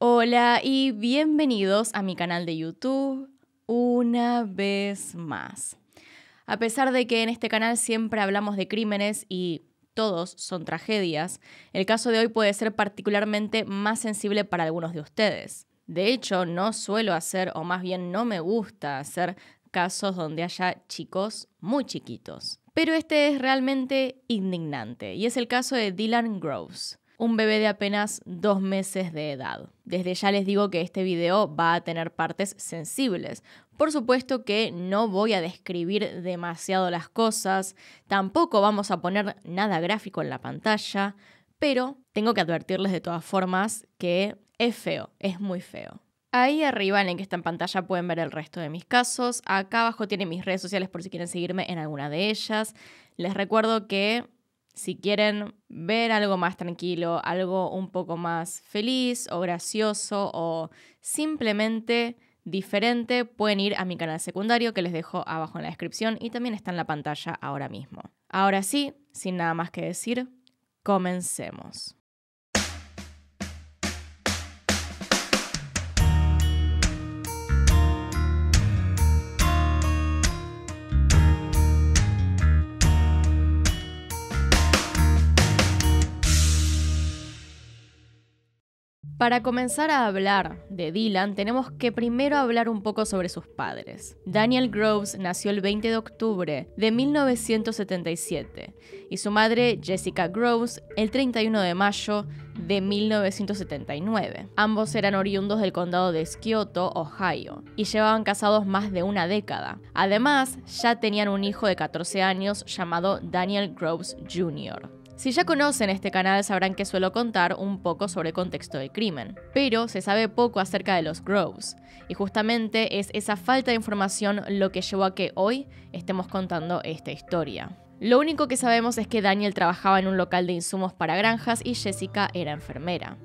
Hola y bienvenidos a mi canal de YouTube una vez más. A pesar de que en este canal siempre hablamos de crímenes y todos son tragedias, el caso de hoy puede ser particularmente más sensible para algunos de ustedes. De hecho, no suelo hacer, o más bien no me gusta hacer, casos donde haya chicos muy chiquitos. Pero este es realmente indignante y es el caso de Dylan Groves, un bebé de apenas 2 meses de edad. Desde ya les digo que este video va a tener partes sensibles. Por supuesto que no voy a describir demasiado las cosas, tampoco vamos a poner nada gráfico en la pantalla, pero tengo que advertirles de todas formas que es feo, es muy feo. Ahí arriba en el que está en pantalla pueden ver el resto de mis casos. Acá abajo tienen mis redes sociales por si quieren seguirme en alguna de ellas. Les recuerdo que si quieren ver algo más tranquilo, algo un poco más feliz o gracioso o simplemente diferente, pueden ir a mi canal secundario que les dejo abajo en la descripción y también está en la pantalla ahora mismo. Ahora sí, sin nada más que decir, comencemos. Para comenzar a hablar de Dylan, tenemos que primero hablar un poco sobre sus padres. Daniel Groves nació el 20 de octubre de 1977 y su madre, Jessica Groves, el 31 de mayo de 1979. Ambos eran oriundos del condado de Scioto, Ohio, y llevaban casados más de una década. Además, ya tenían un hijo de 14 años llamado Daniel Groves Jr. Si ya conocen este canal sabrán que suelo contar un poco sobre el contexto del crimen, pero se sabe poco acerca de los Groves, y justamente es esa falta de información lo que llevó a que hoy estemos contando esta historia. Lo único que sabemos es que Daniel trabajaba en un local de insumos para granjas y Jessica era enfermera.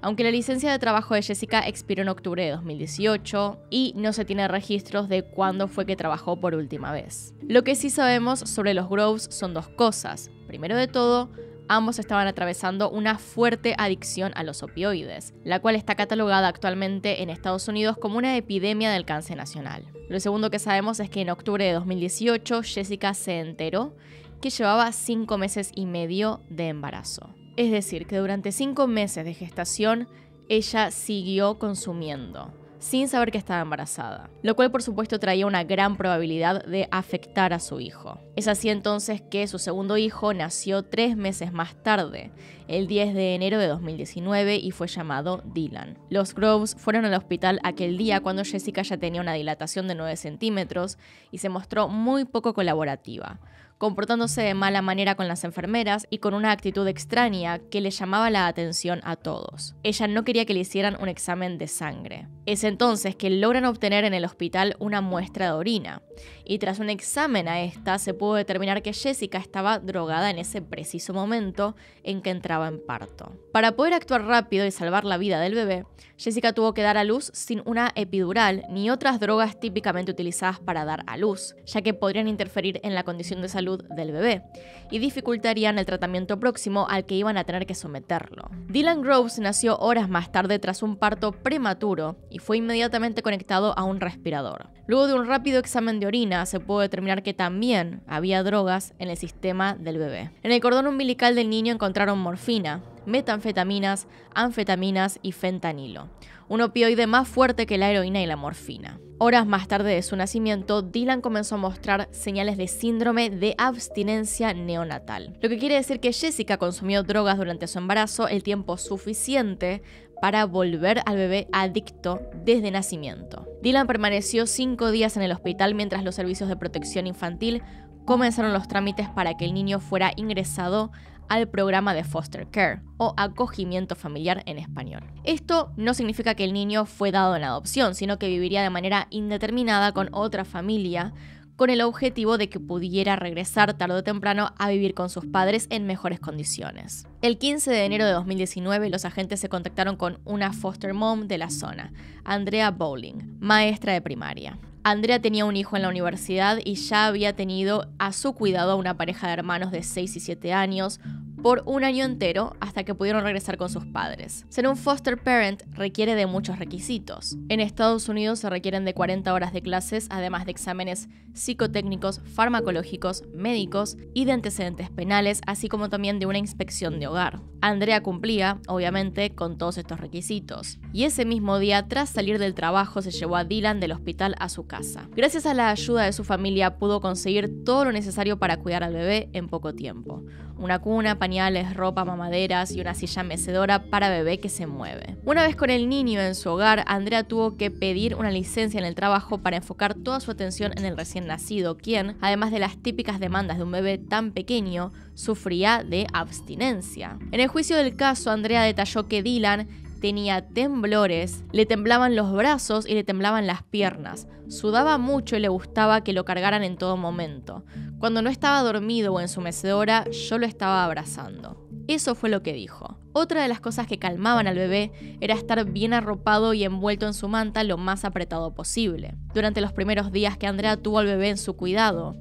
Aunque la licencia de trabajo de Jessica expiró en octubre de 2018 y no se tiene registros de cuándo fue que trabajó por última vez. Lo que sí sabemos sobre los Groves son dos cosas. Primero de todo, ambos estaban atravesando una fuerte adicción a los opioides, la cual está catalogada actualmente en Estados Unidos como una epidemia del alcance nacional. Lo segundo que sabemos es que en octubre de 2018 Jessica se enteró que llevaba 5 meses y medio de embarazo. Es decir, que durante 5 meses de gestación ella siguió consumiendo, sin saber que estaba embarazada, lo cual por supuesto traía una gran probabilidad de afectar a su hijo. Es así entonces que su segundo hijo nació 3 meses más tarde, el 10 de enero de 2019 y fue llamado Dylan. Los Groves fueron al hospital aquel día cuando Jessica ya tenía una dilatación de 9 centímetros y se mostró muy poco colaborativa, comportándose de mala manera con las enfermeras y con una actitud extraña que le llamaba la atención a todos. Ella no quería que le hicieran un examen de sangre. Es entonces que logran obtener en el hospital una muestra de orina, y tras un examen a esta se pudo determinar que Jessica estaba drogada en ese preciso momento en que entraba en parto. Para poder actuar rápido y salvar la vida del bebé, Jessica tuvo que dar a luz sin una epidural ni otras drogas típicamente utilizadas para dar a luz, ya que podrían interferir en la condición de salud del bebé y dificultarían el tratamiento próximo al que iban a tener que someterlo. Dylan Groves nació horas más tarde tras un parto prematuro y fue inmediatamente conectado a un respirador. Luego de un rápido examen de orina se pudo determinar que también había drogas en el sistema del bebé. En el cordón umbilical del niño encontraron morfina, metanfetaminas, anfetaminas y fentanilo, un opioide más fuerte que la heroína y la morfina. Horas más tarde de su nacimiento, Dylan comenzó a mostrar señales de síndrome de abstinencia neonatal, lo que quiere decir que Jessica consumió drogas durante su embarazo el tiempo suficiente para volver al bebé adicto desde nacimiento. Dylan permaneció 5 días en el hospital mientras los servicios de protección infantil comenzaron los trámites para que el niño fuera ingresado al programa de foster care o acogimiento familiar en español. Esto no significa que el niño fue dado en adopción, sino que viviría de manera indeterminada con otra familia con el objetivo de que pudiera regresar tarde o temprano a vivir con sus padres en mejores condiciones. El 15 de enero de 2019 los agentes se contactaron con una foster mom de la zona, Andrea Bowling, maestra de primaria. Andrea tenía un hijo en la universidad y ya había tenido a su cuidado a una pareja de hermanos de 6 y 7 años, por un año entero hasta que pudieron regresar con sus padres. Ser un foster parent requiere de muchos requisitos. En Estados Unidos se requieren de 40 horas de clases, además de exámenes psicotécnicos, farmacológicos, médicos y de antecedentes penales, así como también de una inspección de hogar. Andrea cumplía, obviamente, con todos estos requisitos. Y ese mismo día, tras salir del trabajo, se llevó a Dylan del hospital a su casa. Gracias a la ayuda de su familia, pudo conseguir todo lo necesario para cuidar al bebé en poco tiempo. Una cuna, pañales, ropa, mamaderas y una silla mecedora para bebé que se mueve. Una vez con el niño en su hogar, Andrea tuvo que pedir una licencia en el trabajo para enfocar toda su atención en el recién nacido, quien, además de las típicas demandas de un bebé tan pequeño, sufría de abstinencia. En el juicio del caso, Andrea detalló que Dylan tenía temblores, le temblaban los brazos y le temblaban las piernas. Sudaba mucho y le gustaba que lo cargaran en todo momento. Cuando no estaba dormido o en su mecedora, yo lo estaba abrazando. Eso fue lo que dijo. Otra de las cosas que calmaban al bebé era estar bien arropado y envuelto en su manta lo más apretado posible. Durante los primeros días que Andrea tuvo al bebé en su cuidado,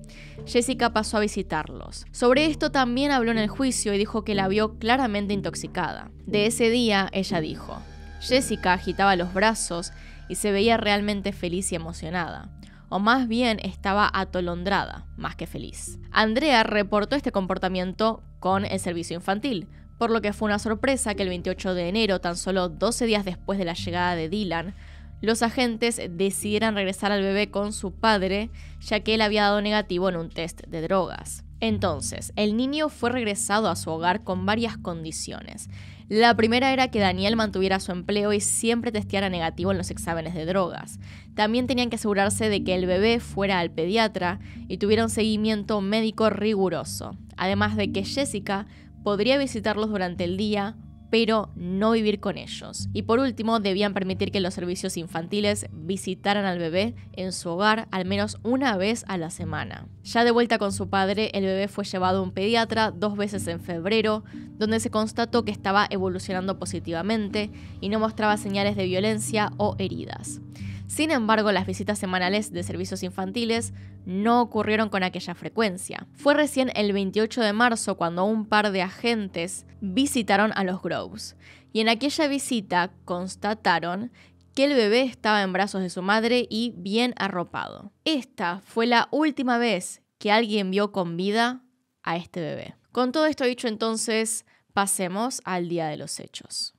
Jessica pasó a visitarlos. Sobre esto también habló en el juicio y dijo que la vio claramente intoxicada. De ese día, ella dijo: Jessica agitaba los brazos y se veía realmente feliz y emocionada. O más bien estaba atolondrada, más que feliz. Andrea reportó este comportamiento con el servicio infantil, por lo que fue una sorpresa que el 28 de enero, tan solo 12 días después de la llegada de Dylan, los agentes decidieran regresar al bebé con su padre, ya que él había dado negativo en un test de drogas. Entonces, el niño fue regresado a su hogar con varias condiciones. La primera era que Daniel mantuviera su empleo y siempre testeara negativo en los exámenes de drogas. También tenían que asegurarse de que el bebé fuera al pediatra y tuviera un seguimiento médico riguroso. Además de que Jessica podría visitarlos durante el día, pero no vivir con ellos. Y por último, debían permitir que los servicios infantiles visitaran al bebé en su hogar al menos una vez a la semana. Ya de vuelta con su padre, el bebé fue llevado a un pediatra 2 veces en febrero, donde se constató que estaba evolucionando positivamente y no mostraba señales de violencia o heridas. Sin embargo, las visitas semanales de servicios infantiles no ocurrieron con aquella frecuencia. Fue recién el 28 de marzo cuando un par de agentes visitaron a los Groves, y en aquella visita constataron que el bebé estaba en brazos de su madre y bien arropado. Esta fue la última vez que alguien vio con vida a este bebé. Con todo esto dicho, entonces, pasemos al día de los hechos.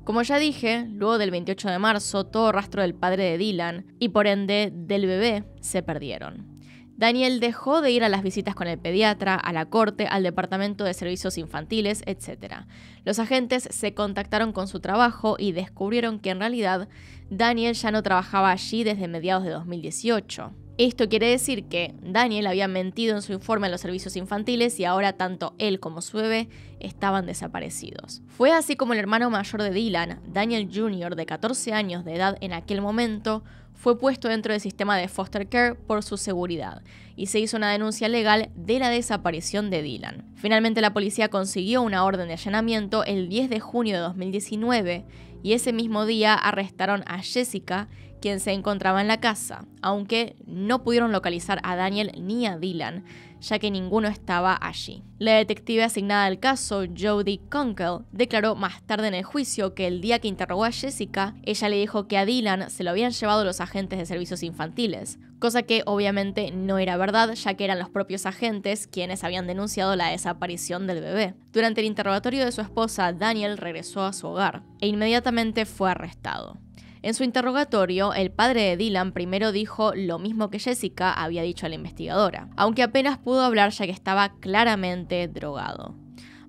Como ya dije, luego del 28 de marzo, todo rastro del padre de Dylan, y por ende del bebé, se perdieron. Daniel dejó de ir a las visitas con el pediatra, a la corte, al departamento de servicios infantiles, etc. Los agentes se contactaron con su trabajo y descubrieron que en realidad Daniel ya no trabajaba allí desde mediados de 2018. Esto quiere decir que Daniel había mentido en su informe a los servicios infantiles y ahora tanto él como su bebé estaban desaparecidos. Fue así como el hermano mayor de Dylan, Daniel Jr., de 14 años de edad en aquel momento, fue puesto dentro del sistema de foster care por su seguridad y se hizo una denuncia legal de la desaparición de Dylan. Finalmente la policía consiguió una orden de allanamiento el 10 de junio de 2019 y ese mismo día arrestaron a Jessica, quien se encontraba en la casa, aunque no pudieron localizar a Daniel ni a Dylan, ya que ninguno estaba allí. La detective asignada al caso, Jodie Kunkel, declaró más tarde en el juicio que el día que interrogó a Jessica, ella le dijo que a Dylan se lo habían llevado los agentes de servicios infantiles, cosa que obviamente no era verdad, ya que eran los propios agentes quienes habían denunciado la desaparición del bebé. Durante el interrogatorio de su esposa, Daniel regresó a su hogar e inmediatamente fue arrestado. En su interrogatorio, el padre de Dylan primero dijo lo mismo que Jessica había dicho a la investigadora, aunque apenas pudo hablar ya que estaba claramente drogado.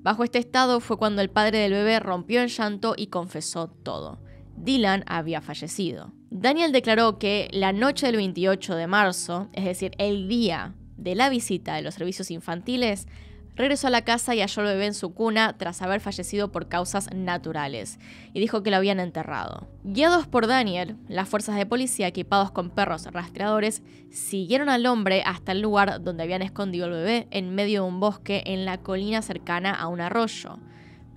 Bajo este estado fue cuando el padre del bebé rompió en llanto y confesó todo. Dylan había fallecido. Daniel declaró que la noche del 28 de marzo, es decir, el día de la visita de los servicios infantiles, regresó a la casa y halló al bebé en su cuna tras haber fallecido por causas naturales, y dijo que lo habían enterrado. Guiados por Daniel, las fuerzas de policía equipados con perros rastreadores siguieron al hombre hasta el lugar donde habían escondido al bebé en medio de un bosque en la colina cercana a un arroyo,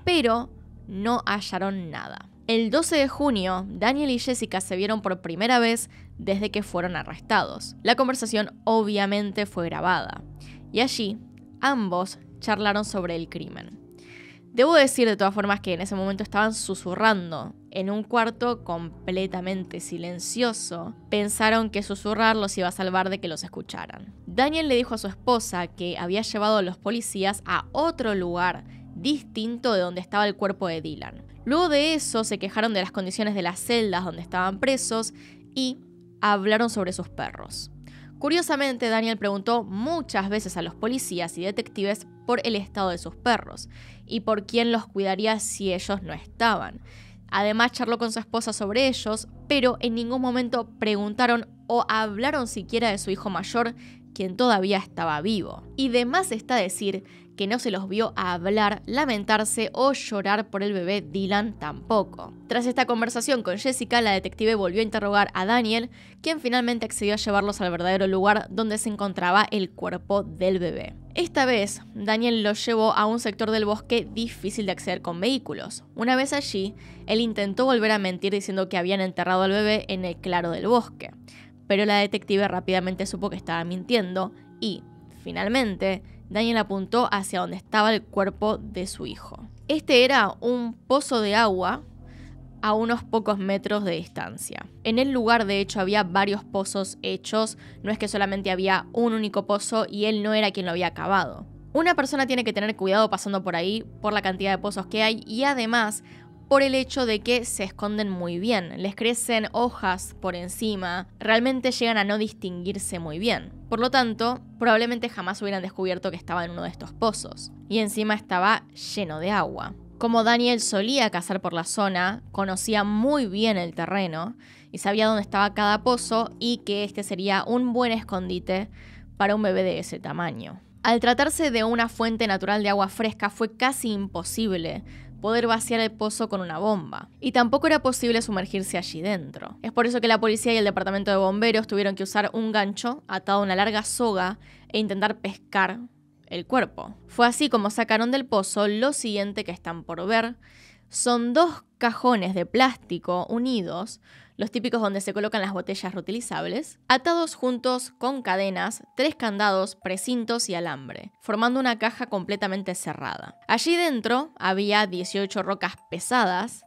pero no hallaron nada. El 12 de junio, Daniel y Jessica se vieron por primera vez desde que fueron arrestados. La conversación obviamente fue grabada, y allí ambos charlaron sobre el crimen. Debo decir de todas formas que en ese momento estaban susurrando en un cuarto completamente silencioso. Pensaron que susurrar los iba a salvar de que los escucharan. Daniel le dijo a su esposa que había llevado a los policías a otro lugar distinto de donde estaba el cuerpo de Dylan. Luego de eso se quejaron de las condiciones de las celdas donde estaban presos y hablaron sobre sus perros. Curiosamente, Daniel preguntó muchas veces a los policías y detectives por el estado de sus perros y por quién los cuidaría si ellos no estaban. Además, charló con su esposa sobre ellos, pero en ningún momento preguntaron o hablaron siquiera de su hijo mayor, quien todavía estaba vivo. Y de más está decir que no se los vio hablar, lamentarse o llorar por el bebé Dylan tampoco. Tras esta conversación con Jessica, la detective volvió a interrogar a Daniel, quien finalmente accedió a llevarlos al verdadero lugar donde se encontraba el cuerpo del bebé. Esta vez, Daniel los llevó a un sector del bosque difícil de acceder con vehículos. Una vez allí, él intentó volver a mentir diciendo que habían enterrado al bebé en el claro del bosque, pero la detective rápidamente supo que estaba mintiendo y, finalmente, Daniel apuntó hacia donde estaba el cuerpo de su hijo. Este era un pozo de agua a unos pocos metros de distancia. En el lugar, de hecho, había varios pozos hechos, no es que solamente había un único pozo y él no era quien lo había cavado. Una persona tiene que tener cuidado pasando por ahí por la cantidad de pozos que hay y además por el hecho de que se esconden muy bien, les crecen hojas por encima, realmente llegan a no distinguirse muy bien. Por lo tanto, probablemente jamás hubieran descubierto que estaba en uno de estos pozos. Y encima estaba lleno de agua. Como Daniel solía cazar por la zona, conocía muy bien el terreno y sabía dónde estaba cada pozo y que este sería un buen escondite para un bebé de ese tamaño. Al tratarse de una fuente natural de agua fresca, fue casi imposible poder vaciar el pozo con una bomba. Y tampoco era posible sumergirse allí dentro. Es por eso que la policía y el departamento de bomberos tuvieron que usar un gancho atado a una larga soga e intentar pescar el cuerpo. Fue así como sacaron del pozo. Lo siguiente que están por ver son dos cajones de plástico unidos, los típicos donde se colocan las botellas reutilizables, atados juntos con cadenas, 3 candados, precintos y alambre, formando una caja completamente cerrada. Allí dentro había 18 rocas pesadas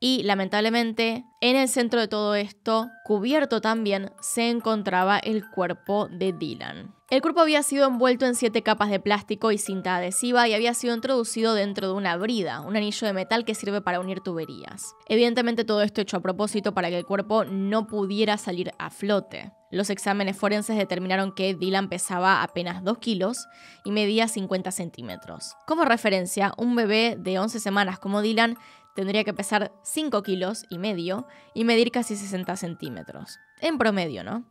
y, lamentablemente, en el centro de todo esto, cubierto también, se encontraba el cuerpo de Dylan. El cuerpo había sido envuelto en 7 capas de plástico y cinta adhesiva y había sido introducido dentro de una brida, un anillo de metal que sirve para unir tuberías. Evidentemente todo esto hecho a propósito para que el cuerpo no pudiera salir a flote. Los exámenes forenses determinaron que Dylan pesaba apenas 2 kilos y medía 50 centímetros. Como referencia, un bebé de 11 semanas como Dylan tendría que pesar 5 kilos y medio y medir casi 60 centímetros. En promedio, ¿no?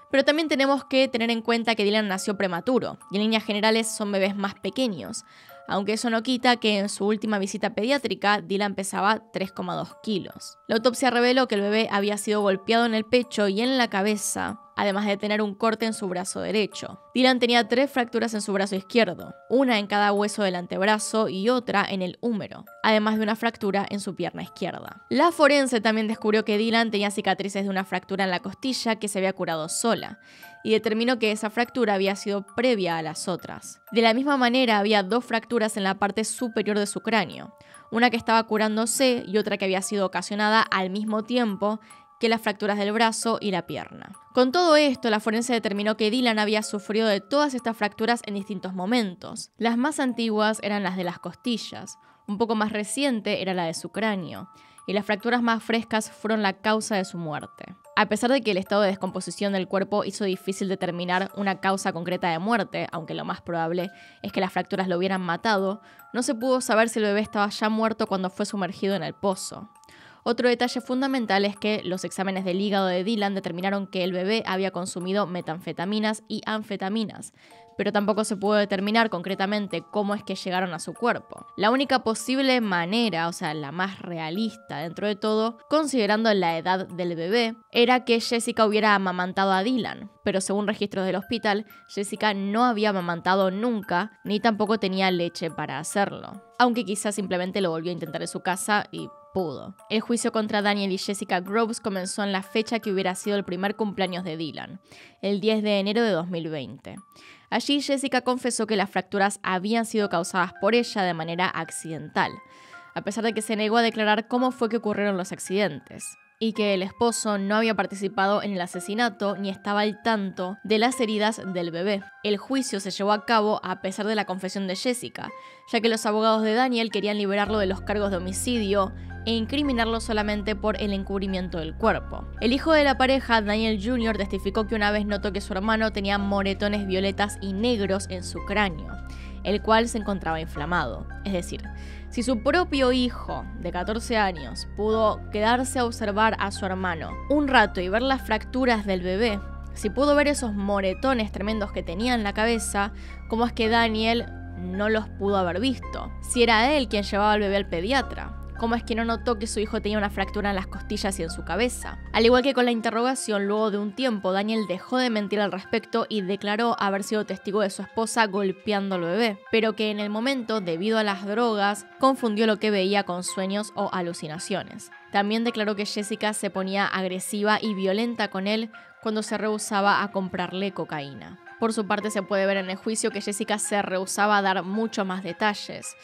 Pero también tenemos que tener en cuenta que Dylan nació prematuro y en líneas generales son bebés más pequeños, aunque eso no quita que en su última visita pediátrica Dylan pesaba 3,2 kilos. La autopsia reveló que el bebé había sido golpeado en el pecho y en la cabeza, además de tener un corte en su brazo derecho. Dylan tenía 3 fracturas en su brazo izquierdo, una en cada hueso del antebrazo y otra en el húmero, además de una fractura en su pierna izquierda. La forense también descubrió que Dylan tenía cicatrices de una fractura en la costilla que se había curado sola, y determinó que esa fractura había sido previa a las otras. De la misma manera, había 2 fracturas en la parte superior de su cráneo, una que estaba curándose y otra que había sido ocasionada al mismo tiempo que las fracturas del brazo y la pierna. Con todo esto, la forense determinó que Dylan había sufrido de todas estas fracturas en distintos momentos. Las más antiguas eran las de las costillas, un poco más reciente era la de su cráneo, y las fracturas más frescas fueron la causa de su muerte. A pesar de que el estado de descomposición del cuerpo hizo difícil determinar una causa concreta de muerte, aunque lo más probable es que las fracturas lo hubieran matado, no se pudo saber si el bebé estaba ya muerto cuando fue sumergido en el pozo. Otro detalle fundamental es que los exámenes del hígado de Dylan determinaron que el bebé había consumido metanfetaminas y anfetaminas, pero tampoco se pudo determinar concretamente cómo es que llegaron a su cuerpo. La única posible manera, o sea, la más realista dentro de todo, considerando la edad del bebé, era que Jessica hubiera amamantado a Dylan, pero según registros del hospital, Jessica no había amamantado nunca, ni tampoco tenía leche para hacerlo, aunque quizás simplemente lo volvió a intentar en su casa y pudo. El juicio contra Daniel y Jessica Groves comenzó en la fecha que hubiera sido el primer cumpleaños de Dylan, el 10 de enero de 2020. Allí Jessica confesó que las fracturas habían sido causadas por ella de manera accidental, a pesar de que se negó a declarar cómo fue que ocurrieron los accidentes, y que el esposo no había participado en el asesinato ni estaba al tanto de las heridas del bebé. El juicio se llevó a cabo a pesar de la confesión de Jessica, ya que los abogados de Daniel querían liberarlo de los cargos de homicidio e incriminarlo solamente por el encubrimiento del cuerpo. El hijo de la pareja, Daniel Jr., testificó que una vez notó que su hermano tenía moretones violetas y negros en su cráneo, el cual se encontraba inflamado. Es decir, si su propio hijo, de 14 años, pudo quedarse a observar a su hermano un rato y ver las fracturas del bebé, si pudo ver esos moretones tremendos que tenía en la cabeza, ¿cómo es que Daniel no los pudo haber visto? Si era él quien llevaba al bebé al pediatra, ¿cómo es que no notó que su hijo tenía una fractura en las costillas y en su cabeza? Al igual que con la interrogación, luego de un tiempo, Daniel dejó de mentir al respecto y declaró haber sido testigo de su esposa golpeando al bebé, pero que en el momento, debido a las drogas, confundió lo que veía con sueños o alucinaciones. También declaró que Jessica se ponía agresiva y violenta con él cuando se rehusaba a comprarle cocaína. Por su parte, se puede ver en el juicio que Jessica se rehusaba a dar mucho más detalles.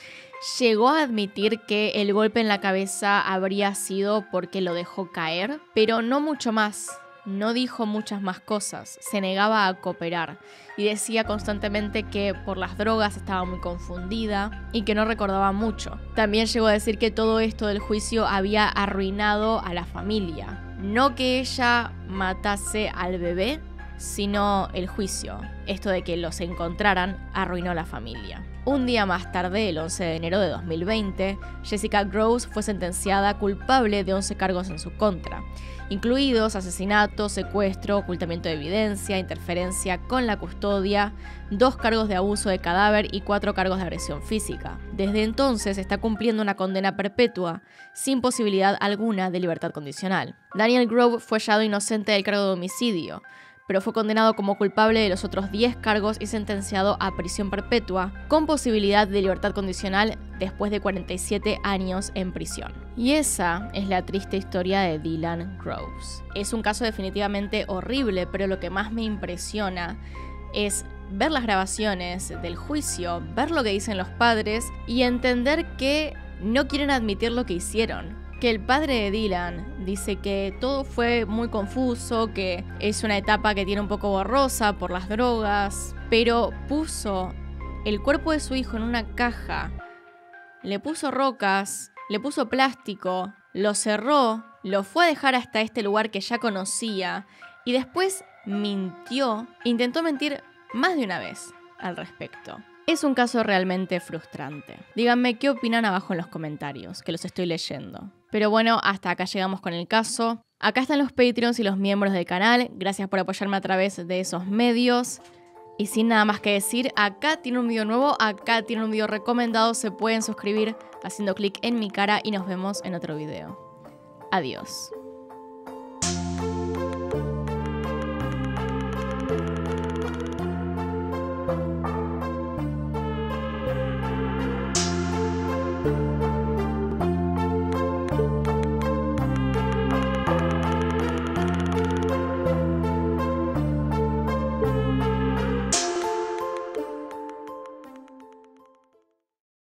Llegó a admitir que el golpe en la cabeza habría sido porque lo dejó caer, pero no mucho más. No dijo muchas más cosas, se negaba a cooperar y decía constantemente que por las drogas estaba muy confundida y que no recordaba mucho. También llegó a decir que todo esto del juicio había arruinado a la familia. No que ella matase al bebé, sino el juicio. Esto de que los encontraran arruinó a la familia. Un día más tarde, el 11 de enero de 2020, Jessica Groves fue sentenciada culpable de 11 cargos en su contra, incluidos asesinato, secuestro, ocultamiento de evidencia, interferencia con la custodia, 2 cargos de abuso de cadáver y 4 cargos de agresión física. Desde entonces está cumpliendo una condena perpetua, sin posibilidad alguna de libertad condicional. Daniel Groves fue hallado inocente del cargo de homicidio, pero fue condenado como culpable de los otros 10 cargos y sentenciado a prisión perpetua, con posibilidad de libertad condicional después de 47 años en prisión. Y esa es la triste historia de Dylan Groves. Es un caso definitivamente horrible, pero lo que más me impresiona es ver las grabaciones del juicio, ver lo que dicen los padres y entender que no quieren admitir lo que hicieron. Que el padre de Dylan dice que todo fue muy confuso, que es una etapa que tiene un poco borrosa por las drogas, pero puso el cuerpo de su hijo en una caja, le puso rocas, le puso plástico, lo cerró, lo fue a dejar hasta este lugar que ya conocía y después mintió, intentó mentir más de una vez al respecto. Es un caso realmente frustrante. Díganme qué opinan abajo en los comentarios, que los estoy leyendo. Pero bueno, hasta acá llegamos con el caso. Acá están los Patreons y los miembros del canal. Gracias por apoyarme a través de esos medios. Y sin nada más que decir, acá tiene un video nuevo, acá tiene un video recomendado. Se pueden suscribir haciendo clic en mi cara y nos vemos en otro video. Adiós.